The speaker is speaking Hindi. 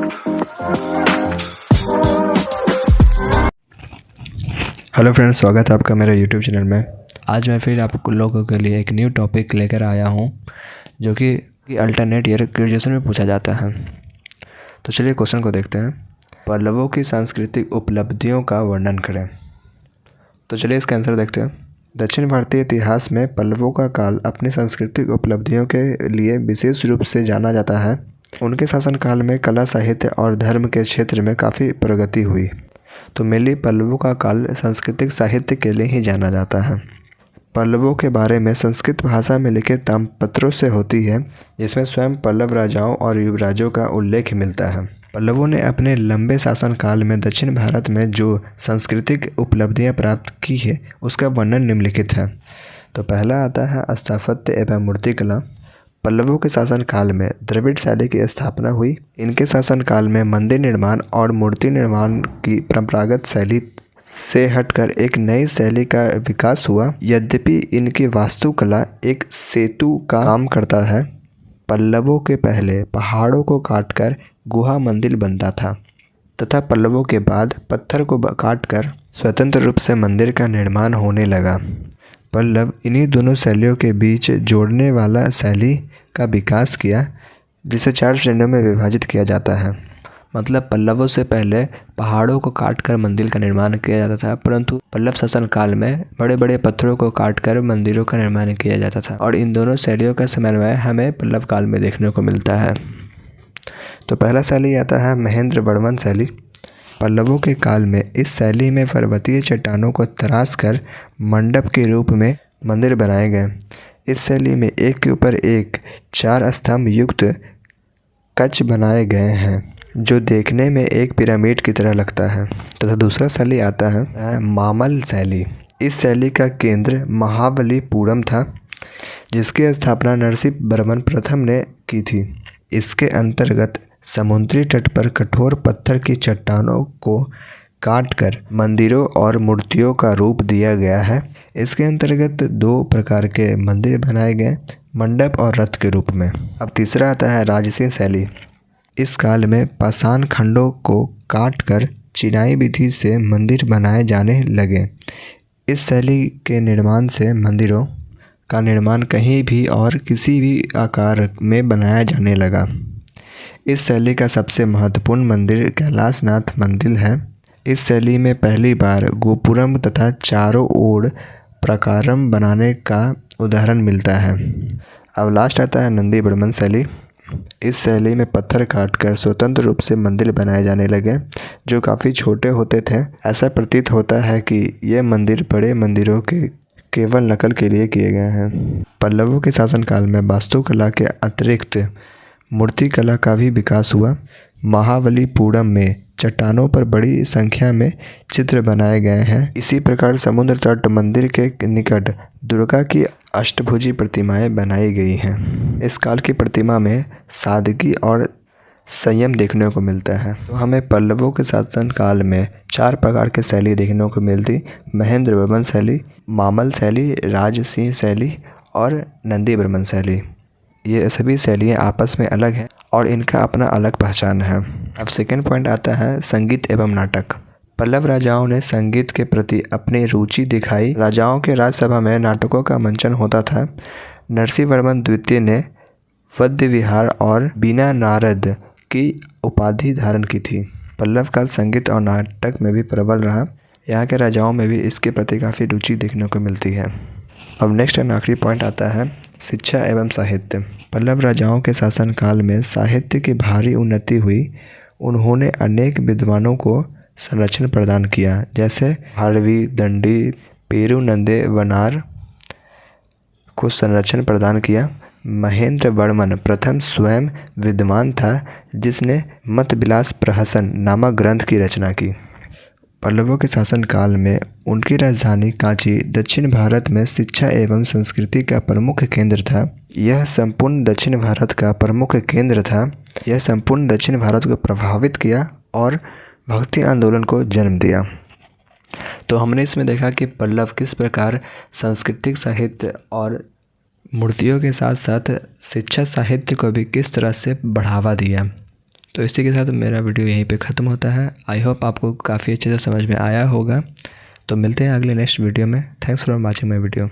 हेलो फ्रेंड्स, स्वागत है आपका मेरे यूट्यूब चैनल में। आज मैं फिर आप लोगों के लिए एक न्यू टॉपिक लेकर आया हूं, जो कि अल्टरनेट ईयर ग्रेजुएशन में पूछा जाता है। तो चलिए क्वेश्चन को देखते हैं। पल्लवों की सांस्कृतिक उपलब्धियों का वर्णन करें। तो चलिए इसका आंसर देखते हैं। दक्षिण भारतीय इतिहास में पल्लवों का काल अपनी सांस्कृतिक उपलब्धियों के लिए विशेष रूप से जाना जाता है। उनके शासनकाल में कला, साहित्य और धर्म के क्षेत्र में काफ़ी प्रगति हुई। तो मेनली पल्लवों का काल सांस्कृतिक साहित्य के लिए ही जाना जाता है। पल्लवों के बारे में संस्कृत भाषा में लिखे ताम्रपत्रों से होती है, जिसमें स्वयं पल्लव राजाओं और युवराजों का उल्लेख मिलता है। पल्लवों ने अपने लंबे शासनकाल में दक्षिण भारत में जो सांस्कृतिक उपलब्धियां प्राप्त की है, उसका वर्णन निम्नलिखित है। तो पहला आता है स्थापत्य एवं मूर्तिकला। पल्लवों के शासनकाल में द्रविड़ शैली की स्थापना हुई। इनके शासनकाल में मंदिर निर्माण और मूर्ति निर्माण की परंपरागत शैली से हटकर एक नई शैली का विकास हुआ। यद्यपि इनकी वास्तुकला एक सेतु का काम करता है। पल्लवों के पहले पहाड़ों को काटकर गुहा मंदिर बनता था तथा पल्लवों के बाद पत्थर को काटकर स्वतंत्र रूप से मंदिर का निर्माण होने लगा। पल्लव इन्हीं दोनों शैलियों के बीच जोड़ने वाला शैली का विकास किया, जिसे 4 श्रेणियों में विभाजित किया जाता है। मतलब पल्लवों से पहले पहाड़ों को काटकर मंदिर का निर्माण किया जाता था, परंतु पल्लव शासन काल में बड़े बड़े पत्थरों को काटकर मंदिरों का निर्माण किया जाता था। और इन दोनों शैलियों का समन्वय हमें पल्लव काल में देखने को मिलता है। तो पहला शैली आता है महेंद्र वर्मन शैली। पल्लवों के काल में इस शैली में पर्वतीय चट्टानों को तराश कर मंडप के रूप में मंदिर बनाए गए। इस शैली में एक के ऊपर एक 4 स्तंभ युक्त कक्ष बनाए गए हैं, जो देखने में एक पिरामिड की तरह लगता है। तथा दूसरा शैली आता है मामल शैली। इस शैली का केंद्र महाबलीपुरम था, जिसकी स्थापना नरसिंह वर्मन प्रथम ने की थी। इसके अंतर्गत समुद्री तट पर कठोर पत्थर की चट्टानों को काटकर मंदिरों और मूर्तियों का रूप दिया गया है। इसके अंतर्गत 2 प्रकार के मंदिर बनाए गए, मंडप और रथ के रूप में। अब तीसरा आता है राजसी शैली। इस काल में पाषाण खंडों को काटकर चिनाई विधि से मंदिर बनाए जाने लगे। इस शैली के निर्माण से मंदिरों का निर्माण कहीं भी और किसी भी आकार में बनाया जाने लगा। इस शैली का सबसे महत्वपूर्ण मंदिर कैलाशनाथ मंदिर है। इस शैली में पहली बार गोपुरम तथा चारों ओर प्राकारम बनाने का उदाहरण मिलता है। अब लास्ट आता है नंदी वर्मन शैली। इस शैली में पत्थर काटकर स्वतंत्र रूप से मंदिर बनाए जाने लगे, जो काफ़ी छोटे होते थे। ऐसा प्रतीत होता है कि ये मंदिर बड़े मंदिरों के केवल नकल के लिए किए गए हैं। पल्लवों के शासनकाल में वास्तुकला के अतिरिक्त मूर्तिकला का भी विकास हुआ। महाबलीपुरम में चट्टानों पर बड़ी संख्या में चित्र बनाए गए हैं। इसी प्रकार समुद्र तट मंदिर के निकट दुर्गा की अष्टभुजी प्रतिमाएं बनाई गई हैं। इस काल की प्रतिमा में सादगी और संयम देखने को मिलता है। तो हमें पल्लवों के शासन काल में 4 प्रकार की शैली देखने को मिलती: महेंद्र वर्मन शैली, मामल शैली, राजसिंह शैली और नंदी वर्मन शैली। ये सभी शैलियाँ आपस में अलग हैं और इनका अपना अलग पहचान है। अब सेकंड पॉइंट आता है संगीत एवं नाटक। पल्लव राजाओं ने संगीत के प्रति अपनी रुचि दिखाई। राजाओं के राजसभा में नाटकों का मंचन होता था। नरसिंह वर्मन द्वितीय ने वाद्य विहार और बीना नारद की उपाधि धारण की थी। पल्लव काल संगीत और नाटक में भी प्रबल रहा। यहाँ के राजाओं में भी इसके प्रति काफ़ी रुचि देखने को मिलती है। अब नेक्स्ट एंड आखिरी पॉइंट आता है शिक्षा एवं साहित्य। पल्लव राजाओं के शासनकाल में साहित्य की भारी उन्नति हुई। उन्होंने अनेक विद्वानों को संरक्षण प्रदान किया, जैसे हार्वी, दंडी, पेरुनंदे वनार को संरक्षण प्रदान किया। महेंद्र वर्मन प्रथम स्वयं विद्वान था, जिसने मतविलास प्रहसन नामक ग्रंथ की रचना की। पल्लवों के शासनकाल में उनकी राजधानी कांची दक्षिण भारत में शिक्षा एवं संस्कृति का प्रमुख केंद्र था। यह संपूर्ण दक्षिण भारत का प्रमुख केंद्र था। यह संपूर्ण दक्षिण भारत को प्रभावित किया और भक्ति आंदोलन को जन्म दिया। तो हमने इसमें देखा कि पल्लव किस प्रकार सांस्कृतिक साहित्य और मूर्तियों के साथ साथ शिक्षा साहित्य को भी किस तरह से बढ़ावा दिया। तो इसी के साथ मेरा वीडियो यहीं पे ख़त्म होता है। आई होप आपको काफ़ी अच्छे से समझ में आया होगा। तो मिलते हैं अगले नेक्स्ट वीडियो में। Thanks for watching my video.